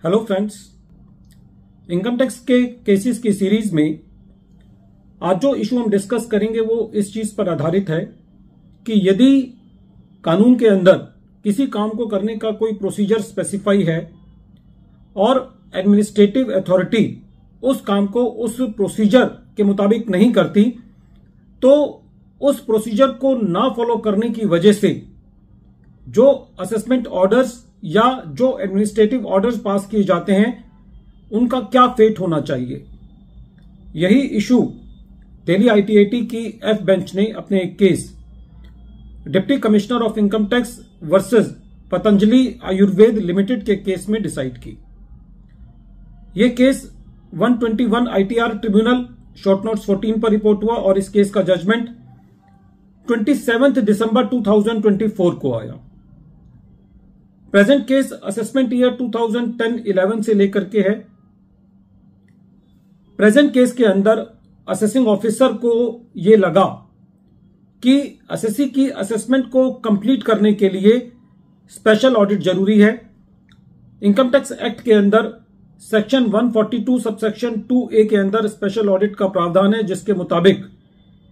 Hello friends, income tax के cases की series में आज जो इशू हम डिस्कस करेंगे वो इस चीज पर आधारित है कि यदि कानून के अंदर किसी काम को करने का कोई प्रोसीजर स्पेसिफाई है और एडमिनिस्ट्रेटिव अथॉरिटी उस काम को उस प्रोसीजर के मुताबिक नहीं करती, तो उस प्रोसीजर को ना फॉलो करने की वजह से जो असेसमेंट ऑर्डर्स या जो एडमिनिस्ट्रेटिव ऑर्डर्स पास किए जाते हैं उनका क्या फेट होना चाहिए। यही इशू दिल्ली आईटीएटी की एफ बेंच ने अपने एक case deputy commissioner of income tax versus Patanjali Ayurveda limited के केस में डिसाइड की। यह case 121 ITR tribunal short notes 14 पर रिपोर्ट हुआ और इस केस का जजमेंट 27 दिसंबर 2024 को आया। प्रेजेंट केस असेसमेंट ईयर 2010-11 से लेकर के है। प्रेजेंट केस के अंदर असेसिंग ऑफिसर को यह लगा कि असेसी की असेसमेंट को कंप्लीट करने के लिए स्पेशल ऑडिट जरूरी है। इनकम टैक्स एक्ट के अंदर सेक्शन 142 सबसेक्शन 2A के अंदर स्पेशल ऑडिट का प्रावधान है, जिसके मुताबिक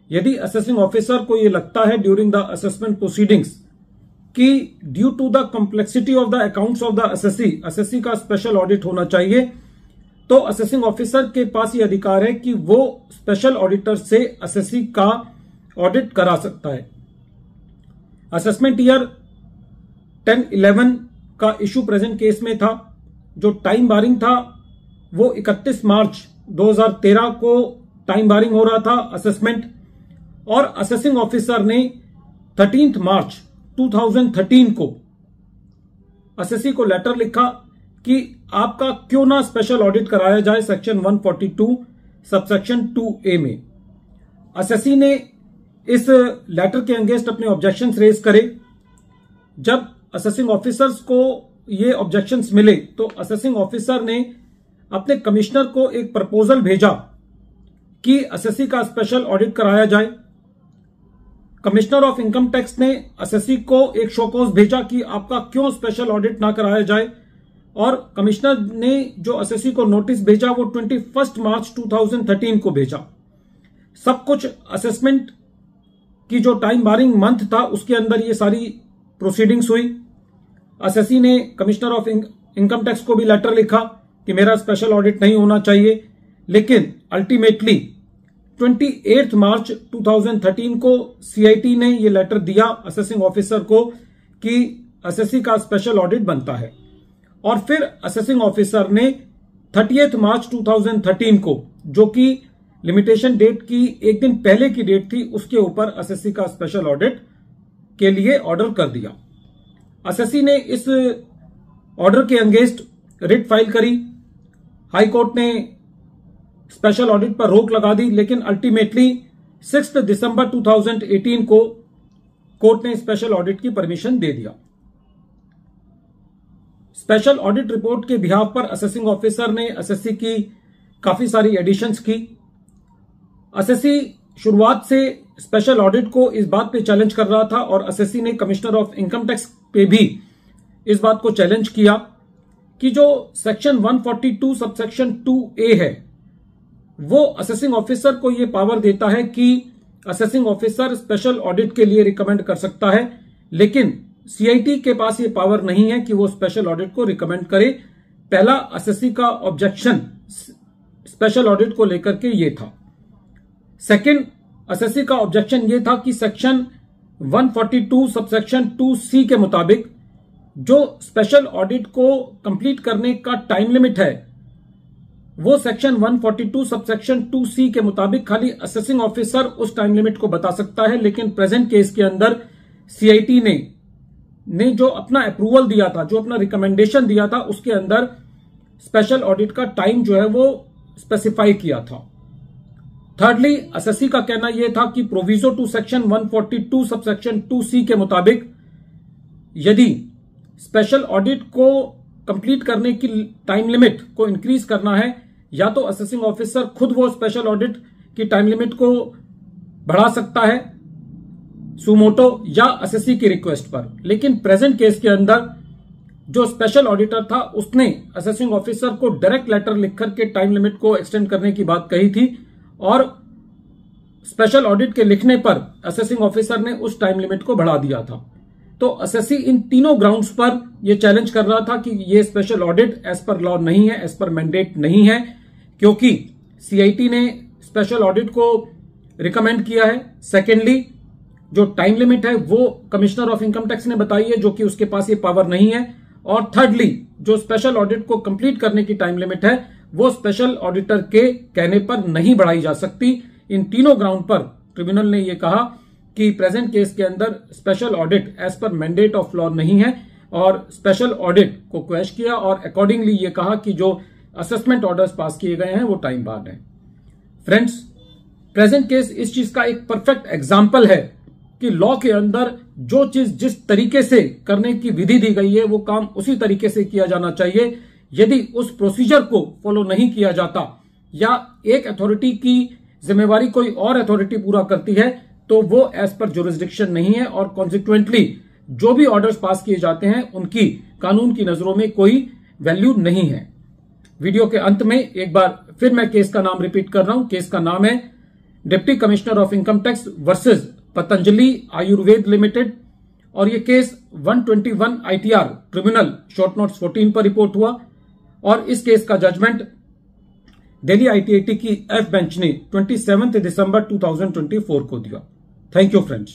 यदि असेसिंग ऑफिसर को यह लगता है ड्यूरिंग द असेसमेंट प्रोसीडिंग्स कि due to the complexity of the accounts of the assessee का स्पेशल ऑडिट होना चाहिए, तो असेसिंग ऑफिसर के पास ये अधिकार है कि वो स्पेशल ऑडिटर से असेसी का ऑडिट करा सकता है। असेसमेंट ईयर 10-11 का इशू प्रेजेंट केस में था। जो टाइम बारिंग था वो 31 मार्च 2013 को टाइम बारिंग हो रहा था असेसमेंट, और असेसिंग ऑफिसर ने 13 मार्च 2013 को असेसी को लेटर लिखा कि आपका क्यों ना स्पेशल ऑडिट कराया जाए सेक्शन 142 सबसेक्शन 2A में। असेसी ने इस लेटर के अगेंस्ट अपने ऑब्जेक्शंस रेज करे। जब असेसिंग ऑफिसर्स को ये ऑब्जेक्शंस मिले तो असेसिंग ऑफिसर ने अपने कमिश्नर को एक प्रपोजल भेजा कि असेसी का स्पेशल ऑडिट कराया जाए। कमिश्नर ऑफ इनकम टैक्स ने असेसी को एक शोकॉज भेजा कि आपका क्यों स्पेशल ऑडिट ना कराया जाए, और कमिश्नर ने जो असेसी को नोटिस भेजा वो 21 मार्च 2013 को भेजा। सब कुछ असेसमेंट की जो टाइम बारिंग मंथ था उसके अंदर ये सारी प्रोसीडिंग्स हुई। असेसी ने कमिश्नर ऑफ इनकम टैक्स को भी लेटर लिखा कि मेरा स्पेशल ऑडिट नहीं होना चाहिए, लेकिन अल्टीमेटली 28 मार्च 2013 को सीआईटी ने यह लेटर दिया असेसिंग ऑफिसर को कि असेसी का स्पेशल ऑडिट बनता है, और फिर असेसिंग ऑफिसर ने 30 मार्च 2013 को, जो कि लिमिटेशन डेट की एक दिन पहले की डेट थी, उसके ऊपर असेसी का स्पेशल ऑडिट के लिए ऑर्डर कर दिया। असेसी ने इस ऑर्डर के अगेंस्ट रिट फाइल करी। हाई कोर्ट ने स्पेशल ऑडिट पर रोक लगा दी, लेकिन अल्टीमेटली 6 दिसंबर 2018 को कोर्ट ने स्पेशल ऑडिट की परमिशन दे दिया। स्पेशल ऑडिट रिपोर्ट के बिहाफ पर असेसिंग ऑफिसर ने असेसी की काफी सारी एडिशंस की। असेसी शुरुआत से स्पेशल ऑडिट को इस बात पे चैलेंज कर रहा था, और असेसी ने कमिश्नर ऑफ इनकम टैक्स पे भी इस बात को चैलेंज किया कि जो सेक्शन 142 सबसेक्शन 2A है वो असेसिंग ऑफिसर को यह पावर देता है कि असेसिंग ऑफिसर स्पेशल ऑडिट के लिए रिकमेंड कर सकता है, लेकिन सीआईटी के पास यह पावर नहीं है कि वो स्पेशल ऑडिट को रिकमेंड करे। पहला असेसी का ऑब्जेक्शन स्पेशल ऑडिट को लेकर के ये था। सेकंड असेसी का ऑब्जेक्शन ये था कि सेक्शन 142 सबसेक्शन 2C के मुताबिक जो स्पेशल ऑडिट को कंप्लीट करने का टाइम लिमिट है वो सेक्शन 142 सबसेक्शन 2C के मुताबिक खाली असेसिंग ऑफिसर उस टाइम लिमिट को बता सकता है, लेकिन प्रेजेंट केस के अंदर सीआईटी ने जो अपना अप्रूवल दिया था, जो अपना रिकमेंडेशन दिया था, उसके अंदर स्पेशल ऑडिट का टाइम जो है वो स्पेसिफाई किया था। थर्डली असेसी का कहना यह था कि proviso to section 142 subsection 2C के मुताबिक यदि स्पेशल ऑडिट को कंप्लीट करने की टाइम लिमिट को इंक्रीज करना है, या तो असेसिंग ऑफिसर खुद वो स्पेशल ऑडिट की टाइम लिमिट को बढ़ा सकता है सुमोटो या असेसी की रिक्वेस्ट पर। लेकिन प्रेजेंट केस के अंदर जो स्पेशल ऑडिटर था उसने असेसिंग ऑफिसर को डायरेक्ट लेटर लिख करके टाइम लिमिट को एक्सटेंड करने की बात कही थी और स्पेशल ऑडिट के लिखने पर असेसिंग ऑफिसर ने उस टाइम लिमिट को बढ़ा दिया था। तो असेसी इन तीनों ग्राउंड्स पर यह चैलेंज कर रहा था कि यह special audit as per law नहीं है, एज पर मैंडेट नहीं है, क्योंकि सीआईटी ने स्पेशल ऑडिट को रिकमेंड किया है। सेकेंडली, जो टाइम लिमिट है वो कमिश्नर ऑफ इनकम टैक्स ने बताई है, जो कि उसके पास ये पावर नहीं है। और थर्डली, जो स्पेशल ऑडिट को कंप्लीट करने की टाइम लिमिट है वो स्पेशल ऑडिटर के कहने पर नहीं बढ़ाई जा सकती। इन तीनों ग्राउंड पर ट्रिब्यूनल ने यह कहा कि प्रेजेंट केस के अंदर special audit as per mandate of law नहीं है और स्पेशल ऑडिट को क्वेश किया और अकॉर्डिंगली ये कहा कि जो असेसमेंट ऑर्डर्स पास किए गए हैं वो टाइम बार्ड है। फ्रेंड्स, प्रेजेंट केस इस चीज का एक परफेक्ट एग्जाम्पल है कि लॉ के अंदर जो चीज जिस तरीके से करने की विधि दी गई है वो काम उसी तरीके से किया जाना चाहिए। यदि उस प्रोसीजर को फॉलो नहीं किया जाता या एक अथॉरिटी की जिम्मेवारी कोई और अथॉरिटी पूरा करती है तो वो एज पर जुरिस्डिक्शन नहीं है और कॉन्सिक्वेंटली जो भी ऑर्डर्स पास किए जाते हैं उनकी कानून की नजरों में कोई वैल्यू नहीं है। वीडियो के अंत में एक बार फिर मैं केस का नाम रिपीट कर रहा हूं। केस का नाम है deputy commissioner of income tax versus Patanjali Ayurveda limited और ये case 121 ITR tribunal short notes 14 पर रिपोर्ट हुआ और इस केस का जजमेंट दिल्ली ITAT की एफ बेंच ने 27 दिसंबर 2024 को दिया। Thank you friends.